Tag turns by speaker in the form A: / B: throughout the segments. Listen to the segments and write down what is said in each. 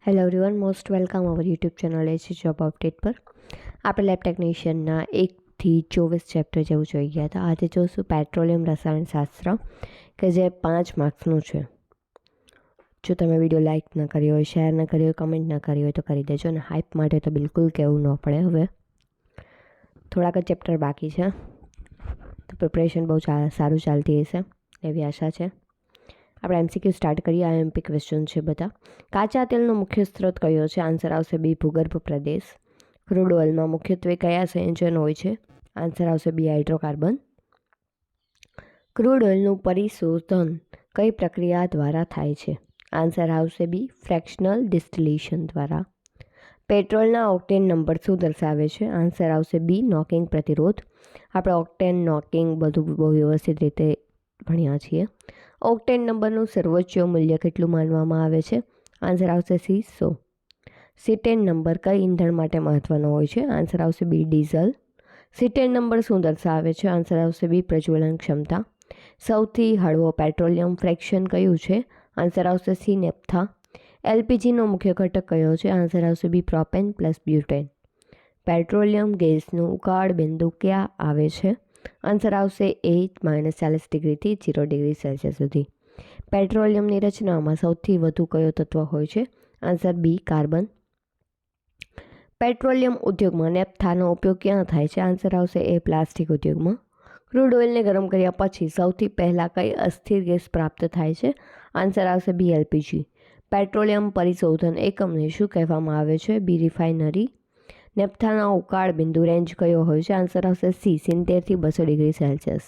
A: Hello everyone, most welcome our YouTube channel AC job update પર. આપણે lab ટેકનિશિયનના 1થી 24 chapter જેવું જોઈ ગયા હતા. આજે જોઈશું પેટ્રોલિયમ રસાયણશાસ્ત્ર કે જે 5 માર્ક્સનું છે. જો તમે વિડીયો લાઇક ન કર્યો હોય, શેર ન કર્યો હોય, કમેન્ટ ન કરી હોય તો કરી દેજો. અને હાઇપ માટે તો બિલકુલ કહેવું ન પડે. હવે થોડાક જ ચેપ્ટર બાકી છે, તો પ્રિપરેશન બહુ સારું ચાલતી હશે એવી આશા છે. આપણે એમસીક્યુ સ્ટાર્ટ કરીએ. આઈએમપી ક્વેશ્ચન છે બધા. કાચા તેલનો મુખ્ય સ્ત્રોત કયો છે? આન્સર આવશે બી, ભૂગર્ભ પ્રદેશ. ક્રૂડ ઓઇલમાં મુખ્યત્વે કયા સંયોજન હોય છે? આન્સર આવશે બી, હાઇડ્રોકાર્બન. ક્રૂડ ઓઇલનું પરિશોધન કઈ પ્રક્રિયા દ્વારા થાય છે? આન્સર આવશે બી, ફ્રેક્શનલ ડિસ્ટિલેશન દ્વારા. પેટ્રોલના ઓક્ટેન નંબર શું દર્શાવે છે? આન્સર આવશે બી, નોકિંગ પ્રતિરોધ. આપણે ઓક્ટેન, નોકિંગ બધું બહુ વ્યવસ્થિત રીતે ભણ્યા છીએ. ઓક્ટેન નંબરનું સર્વોચ્ચ મૂલ્ય કેટલું માનવામાં આવે છે? આન્સર આવશે સી, 100. સીટેન નંબર કઈ ઈંધણ માટે મહત્વનો હોય છે? આન્સર આવશે બી, ડીઝલ. સીટેન નંબર શું દર્શાવે છે? આન્સર આવશે બી, પ્રજ્વલન ક્ષમતા. સૌથી હળવો પેટ્રોલિયમ ફ્રેક્શન કયું છે? આન્સર આવશે સી, નેપ્થા. એલપીજીનો મુખ્ય ઘટક કયો છે? આન્સર આવશે બી, પ્રોપેન પ્લસ બ્યુટેન. પેટ્રોલિયમ ગેસનું ઉકાળ બિંદુ ક્યાં આવે છે? આન્સર આવશે 8-40 ડિગ્રીથી 0 ડિગ્રી સેલ્સિયસ સુધી. પેટ્રોલિયમની રચનામાં સૌથી વધુ કયો તત્વ હોય છે? આન્સર બી, કાર્બન. પેટ્રોલિયમ ઉદ્યોગમાં નેપ્થાનો ઉપયોગ ક્યાં થાય છે? આન્સર આવશે એ, પ્લાસ્ટિક ઉદ્યોગમાં. ક્રૂડ ઓઇલને ગરમ કર્યા પછી સૌથી પહેલાં કઈ અસ્થિર ગેસ પ્રાપ્ત થાય છે? આન્સર આવશે બી, એલપીજી. પેટ્રોલિયમ પરિશોધન એકમને શું કહેવામાં આવે છે? બી, રિફાઇનરી. નેપ્થાના ઉકાળ બિંદુ રેન્જ કયો હોય છે? આન્સર આવશે સી, 70થી 200 ડિગ્રી સેલ્સિયસ.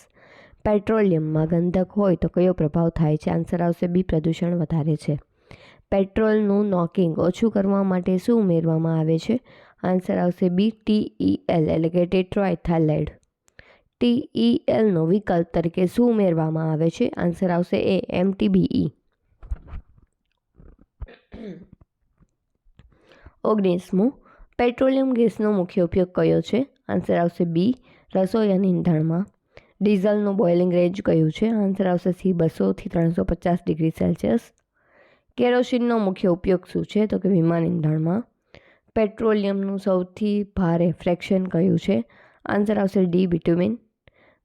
A: પેટ્રોલિયમમાં ગંધક હોય તો કયો પ્રભાવ થાય છે? આન્સર આવશે બી, પ્રદૂષણ વધારે છે. પેટ્રોલનું નોકિંગ ઓછું કરવા માટે શું ઉમેરવામાં આવે છે? આન્સર આવશે બી, TEL એટલે કે ટેટ્રાઇથાઇલાઇડ. TELનો વિકલ્પ તરીકે શું ઉમેરવામાં આવે છે? આન્સર આવશે એ, MTBE. 19મું, પેટ્રોલિયમ ગેસનો મુખ્ય ઉપયોગ કયો છે? આન્સર આવશે બી, રસોઈ અને ઈંધણમાં. ડીઝલનું બોઇલિંગ રેન્જ કયું છે? આન્સર આવશે સી, 200થી 350 ડિગ્રી સેલ્સિયસ. કેરોસીનનો મુખ્ય ઉપયોગ શું છે? તો કે વિમાન ઈંધણમાં. પેટ્રોલિયમનું સૌથી ભારે ફ્રેક્શન કયું છે? આન્સર આવશે ડી, બિટ્યુમિન.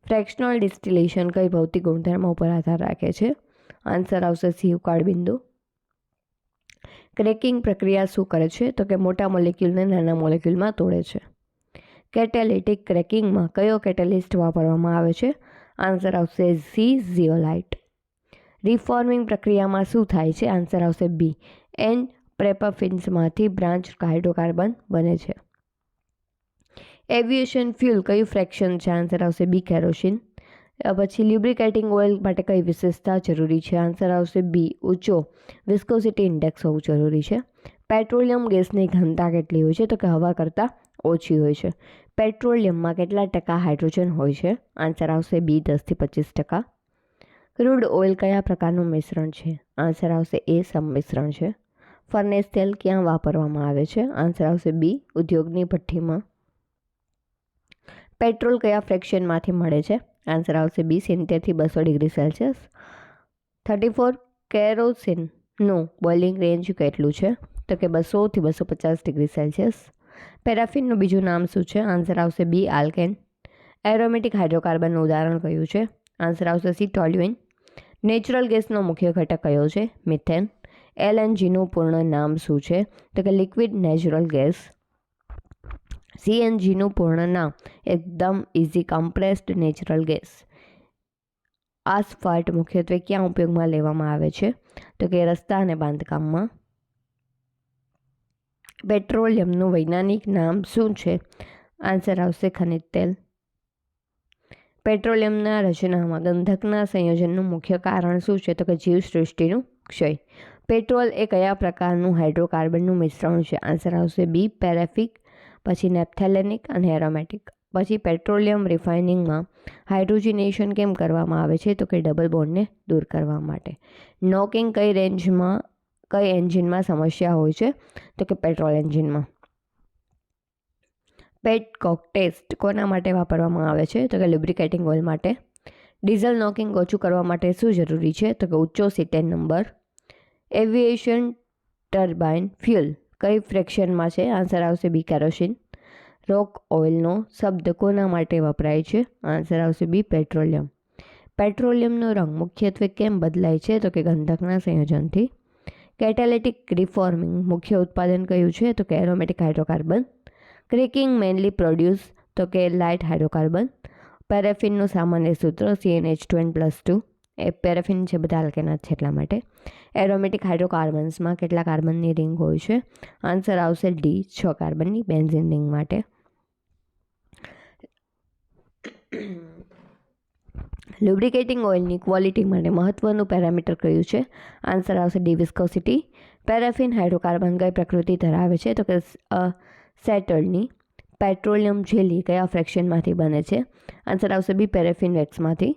A: ફ્રેક્શનલ ડિસ્ટિલેશન કઈ ભૌતિક ગુણધર્મો પર આધાર રાખે છે? આન્સર આવશે સી, ઉકાળ બિંદુ. ક્રેકિંગ પ્રક્રિયા શું કરે છે? તો કે મોટા મોલેક્યુલને નાના મોલેક્યુલમાં તોડે છે. કેટેલિટિક ક્રેકિંગમાં કયો કેટેલિસ્ટ વાપરવામાં આવે છે? આન્સર આવશે સી, ઝિયોલાઇટ. રિફોર્મિંગ પ્રક્રિયામાં શું થાય છે? આન્સર આવશે બી, એન પ્રેપાફિન્સમાંથી બ્રાન્ચ હાઇડ્રોકાર્બન બને છે. એવિએશન ફ્યુલ કયું ફ્રેક્શન છે? આન્સર આવશે બી, કેરોસીન. પછી લ્યુબ્રિકેટિંગ ઓઇલ માટે કઈ વિશેષતા જરૂરી છે? આન્સર આવશે બી, ઊંચો વિસ્કોસિટી ઇન્ડેક્સ હોવું જરૂરી છે. પેટ્રોલિયમ ગેસની ઘનતા કેટલી હોય છે? તો કે હવા કરતાં ઓછી હોય છે. પેટ્રોલિયમમાં કેટલા ટકા હાઇડ્રોજન હોય છે? આન્સર આવશે બી, 10થી 25%. ક્રૂડ ઓઇલ કયા પ્રકારનું મિશ્રણ છે? આન્સર આવશે એ, સંમિશ્રણ છે. ફર્નેસ તેલ ક્યાં વાપરવામાં આવે છે? આન્સર આવશે બી, ઉદ્યોગની ભઠ્ઠીમાં. પેટ્રોલ કયા ફ્રેક્શનમાંથી મળે છે? આન્સર આવશે બી, 70થી 200 ડિગ્રી સેલ્સિયસ. 34, કેરોસીનનું બોઇલિંગ રેન્જ કેટલું છે? તો કે 200થી 250 ડિગ્રી સેલ્સિયસ. પેરાફિનનું બીજું નામ શું છે? આન્સર આવશે બી, આલ્કેન. એરોમેટિક હાઇડ્રોકાર્બનનું ઉદાહરણ કયું છે? આન્સર આવશે સી, ટોલ્યુઇન. નેચરલ ગેસનો મુખ્ય ઘટક કયો છે? મિથેન. LNGનું પૂર્ણ નામ શું છે? તો કે લિક્વિડ નેચરલ ગેસ. CNGનું પૂર્ણ નામ એકદમ ઇઝી, કમ્પ્રેસ્ડ નેચરલ ગેસ. આસફાલ્ટ મુખ્યત્વે ક્યાં ઉપયોગમાં લેવામાં આવે છે? તો કે રસ્તા અને બાંધકામમાં. પેટ્રોલિયમનું વૈજ્ઞાનિક નામ શું છે? આન્સર આવશે ખનિજ તેલ. પેટ્રોલિયમના રચનામાં ગંધકના સંયોજનનું મુખ્ય કારણ શું છે? તો કે જીવસૃષ્ટિનું ક્ષય. પેટ્રોલ એ કયા પ્રકારનું હાઇડ્રોકાર્બનનું મિશ્રણ છે? આન્સર આવશે બી, પેરાફિક. પછી નેપ્થેલેનિક અને એરોમેટિક. પછી પેટ્રોલિયમ રિફાઇનિંગમાં હાઇડ્રોજનેશન કેમ કરવામાં આવે છે? તો કે ડબલ બોન્ડને દૂર કરવા માટે. નોકિંગ કઈ એન્જિનમાં સમસ્યા હોય છે? તો કે પેટ્રોલ એન્જિનમાં. પેટકોક ટેસ્ટ કોના માટે વાપરવામાં આવે છે? તો કે લ્યુબ્રિકેટિંગ ઓઇલ માટે. ડીઝલ નોકિંગ ઓછું કરવા માટે શું જરૂરી છે? તો કે ઊંચો સીટેન નંબર. એવિએશન ટર્બાઇન ફ્યુલ કઈ ફ્રેક્શનમાં છે? આન્સર આવશે બી કેરોસીન. રોક ઓઇલનો શબ્દ કોના માટે વપરાય છે? આન્સર આવશે બી પેટ્રોલિયમ. પેટ્રોલિયમનો રંગ મુખ્યત્વે કેમ બદલાય છે? તો કે ગંધકના સંયોજનથી. કેટાલિટિક રિફોર્મિંગ મુખ્ય ઉત્પાદન કયું છે? તો કે aromatic hydrocarbon. Cracking mainly produce તો કે લાઇટ હાઇડ્રોકાર્બન. પેરેફિનનું સામાન્ય સૂત્ર CnH2n+2. એ પેરેફિન છે બધા આલ્કેનાઇડ છે એટલા માટે. એરોમેટિક હાઇડ્રોકાર્બન્સમાં કેટલા કાર્બનની રિંગ હોય છે? આન્સર આવશે ડી 6 કાર્બનની બેન્ઝીન રિંગ માટે. લ્યુબ્રિકેટિંગ ઓઇલની ક્વોલિટી માટે મહત્વનું પેરામીટર કયું છે? આન્સર આવશે ડી વિસ્કોસિટી. પેરાફિન હાઇડ્રોકાર્બન કઈ પ્રકૃતિ ધરાવે છે? તો કે સેટર્નની. પેટ્રોલિયમ જેલી કયા ફ્રેક્શનમાંથી બને છે? આન્સર આવશે બી પેરેફિન વેક્સમાંથી.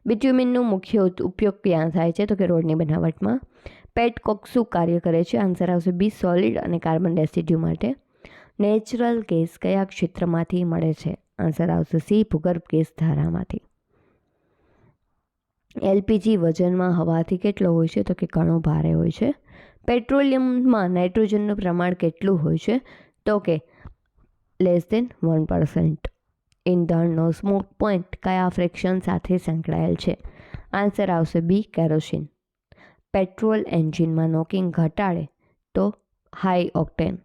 A: બિટ્યુમિનનું મુખ્ય ઉપયોગ ક્યાં થાય છે? તો કે રોડની બનાવટમાં. પેટકોક શું કાર્ય કરે છે? આન્સર આવશે બી સોલિડ અને કાર્બન રેસિડ્યુ માટે. નેચરલ ગેસ કયા ક્ષેત્રમાંથી મળે છે? આન્સર આવશે સી ભૂગર્ભ ગેસ ધારામાંથી. એલપીજી વજનમાં હવાથી કેટલો હોય છે? તો કે ઘણો ભારે હોય છે. પેટ્રોલિયમમાં નાઇટ્રોજનનું પ્રમાણ કેટલું હોય છે? તો કે <1%. ઈંધણનો સ્મોક પોઈન્ટ કયા ફ્રેક્શન સાથે સંકળાયેલ છે? આન્સર આવશે બી કેરોસીન. પેટ્રોલ એન્જિનમાં નોકિંગ ઘટાડે તો હાઈ ઓક્ટેન.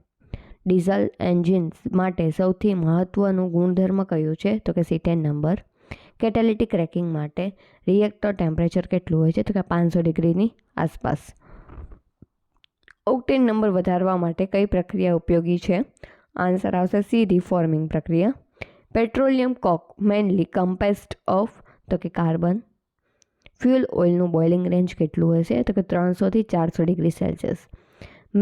A: ડીઝલ એન્જિન્સ માટે સૌથી મહત્વનું ગુણધર્મ કયું છે? તો કે C10 નંબર. કેટાલિટિક ક્રેકિંગ માટે રિએક્ટર ટેમ્પરેચર કેટલું હોય છે? તો કે 500 ડિગ્રીની આસપાસ. ઓક્ટેન નંબર વધારવા માટે કઈ પ્રક્રિયા ઉપયોગી છે? આન્સર આવશે સી રિફોર્મિંગ પ્રક્રિયા. પેટ્રોલિયમ કોક મેનલી કમ્પેસ્ડ ઓફ તો કે કાર્બન. ફ્યુલ ઓઇલનું બોઇલિંગ રેન્જ કેટલું હશે? તો કે 300 થી 400 ડિગ્રી સેલ્સિયસ.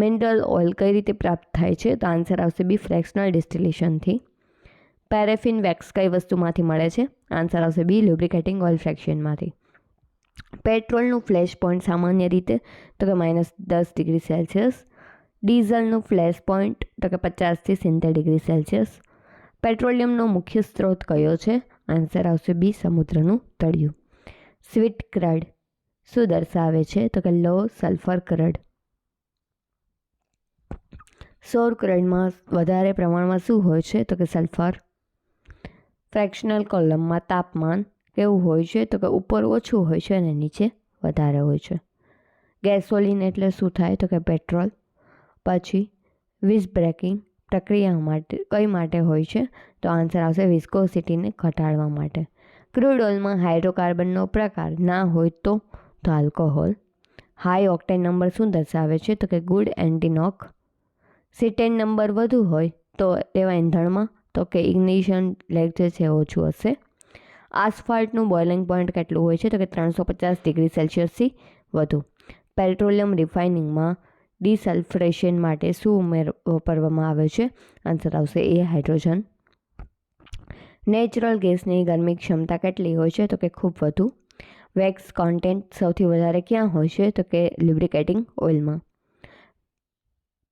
A: મિનરલ ઓઇલ કઈ રીતે પ્રાપ્ત થાય છે? તો આન્સર આવશે બી ફ્રેક્શનલ ડિસ્ટિલેશનથી. પેરેફિન વેક્સ કઈ વસ્તુમાંથી મળે છે? આન્સર આવશે બી લ્યુબ્રિકેટિંગ ઓઇલ ફ્રેક્શનમાંથી. પેટ્રોલનું ફ્લેશ પોઈન્ટ સામાન્ય રીતે તો કે -10 ડિગ્રી સેલ્સિયસ. ડીઝલનું ફ્લેશ પોઈન્ટ તો કે 50 થી 70 ડિગ્રી સેલ્સિયસ. પેટ્રોલિયમનો મુખ્ય સ્ત્રોત કયો છે? આન્સર આવશે બી સમુદ્રનું તળિયું. સ્વીટ ક્રડ શું દર્શાવે છે? તો કે લો સલ્ફર ક્રડ. સૌર ક્રડમાં વધારે પ્રમાણમાં શું હોય છે? તો કે સલ્ફર. ફ્રેક્શનલ કોલમમાં તાપમાન કેવું હોય છે? તો કે ઉપર ઓછું હોય છે અને નીચે વધારે હોય છે. ગેસોલિન એટલે શું થાય? તો કે પેટ્રોલ. પછી વિસ બ્રેકિંગ પ્રક્રિયા માટે કઈ માટે હોય છે? તો આન્સર આવશે વિસ્કોસિટીને ઘટાડવા માટે. ક્રૂડ ઓઇલમાં હાઇડ્રોકાર્બનનો પ્રકાર ના હોય તો આલ્કોહોલ. હાઈ ઓક્ટેન નંબર શું દર્શાવે છે? તો કે ગુડ એન્ટીનોક. C10 નંબર વધુ હોય તો તેવા ઈંધણમાં તો કે ઇગ્નિશન લેગ જે છે ઓછું હશે. આસ્ફાલ્ટનું બોઇલિંગ પોઈન્ટ કેટલું હોય છે? તો કે 350 ડિગ્રી સેલ્સિયસથી વધુ. પેટ્રોલિયમ રિફાઇનિંગમાં ડિસલ્ફ્રેશન માટે શું વાપરવામાં આવે છે? આન્સર આવશે એ હાઇડ્રોજન. નેચરલ ગેસની ગરમી ક્ષમતા કેટલી હોય છે? તો કે ખૂબ વધુ. વેક્સ કોન્ટેન્ટ સૌથી વધારે ક્યાં હોય છે? તો કે લ્યુબ્રિકેટિંગ ઓઇલમાં.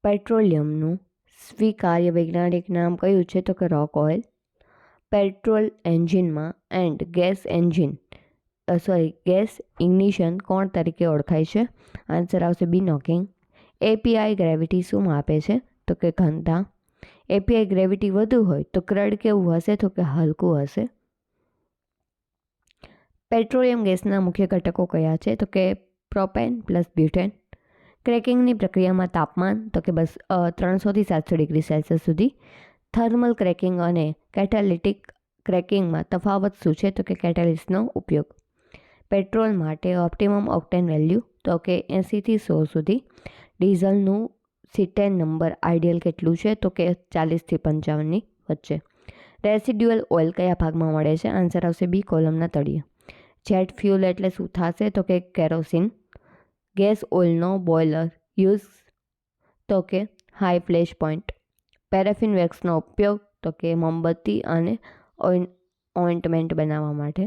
A: પેટ્રોલિયમનું સ્વીકાર્ય વૈજ્ઞાનિક નામ કયું છે? તો કે રોક ઓઇલ. પેટ્રોલ એન્જિનમાં એન્ડ ગેસ ઇગ્નિશન કોણ તરીકે ઓળખાય છે? આન્સર આવશે બી નોકિંગ. એપીઆઈ ગ્રેવિટી શું માપે છે? તો કે ઘનતા. એપીઆઈ ગ્રેવિટી વધુ હોય તો ક્રડ કેવું હશે? તો કે હલકું હશે. પેટ્રોલિયમ ગેસના મુખ્ય ઘટકો કયા છે? તો કે પ્રોપેન પ્લસ બ્યુટેન. ક્રેકિંગની પ્રક્રિયામાં તાપમાન તો કે 300 થી 700 ડિગ્રી સેલ્સિયસ સુધી. થર્મલ ક્રેકિંગ અને કેટાલિટિક ક્રેકિંગમાં તફાવત શું છે? તો કે કેટાલિસ્ટનો ઉપયોગ. પેટ્રોલ માટે ઓપ્ટિમમ ઓક્ટેન વેલ્યુ તો કે 80 થી 100 સુધી. ડીઝલનું C10 નંબર આઈડિયલ કેટલું છે? તો કે 40 થી 55ની વચ્ચે. રેસિડ્યુઅલ ઓઇલ કયા ભાગમાં મળે છે? આન્સર આવશે બી કોલમના તળિયે. જેટ ફ્યુલ એટલે શું થશે? તો કે કેરોસીન. ગેસ ઓઇલનો બોઇલર યુઝ તો કે હાઈ ફ્લેશ પોઈન્ટ. પેરેફિન વેક્સનો ઉપયોગ તો કે મોમબત્તી અને ઓઇન્ટમેન્ટ બનાવવા માટે.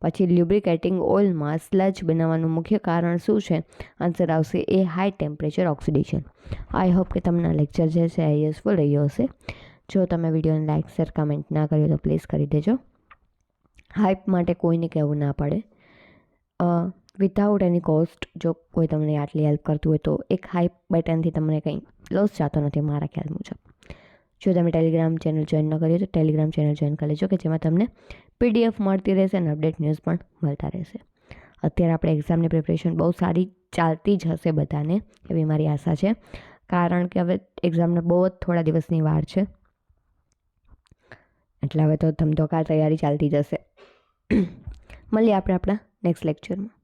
A: પછી લ્યુબ્રિકેટિંગ ઓઇલમાં સ્લજ બનાવવાનું મુખ્ય કારણ શું છે? આન્સર આવશે એ high temperature oxidation. I hope કે તમને લેક્ચર જે છે એ યુઝફુલ રહ્યો હશે. જો તમે વિડીયોને લાઇક શેર કમેન્ટ ના કર્યો તો પ્લીઝ કરી દેજો. હાઇપ માટે કોઈને કહેવું ના પડે. વિધાઉટ એની કોસ્ટ જો કોઈ તમને આટલી હેલ્પ કરતું હોય તો એક હાઈ બટનથી તમને કંઈ લોસ જતો નથી મારા ખ્યાલ મુજબ. જો તમે ટેલિગ્રામ ચેનલ જોઈન ન કરી તો ટેલિગ્રામ ચેનલ જોઈન કરી લેજો કે જેમાં તમને PDF મળતી રહેશે અને અપડેટ ન્યૂઝ પણ મળતા રહેશે. અત્યારે આપણે એક્ઝામની પ્રિપરેશન બહુ સારી ચાલતી જ હશે બધાને એવી મારી આશા છે, કારણ કે હવે એક્ઝામને બહુ જ થોડા દિવસની વાર છે, એટલે હવે તો ધમધોકાર તૈયારી ચાલતી જશે. મળીએ આપણે આપણા નેક્સ્ટ લેક્ચરમાં.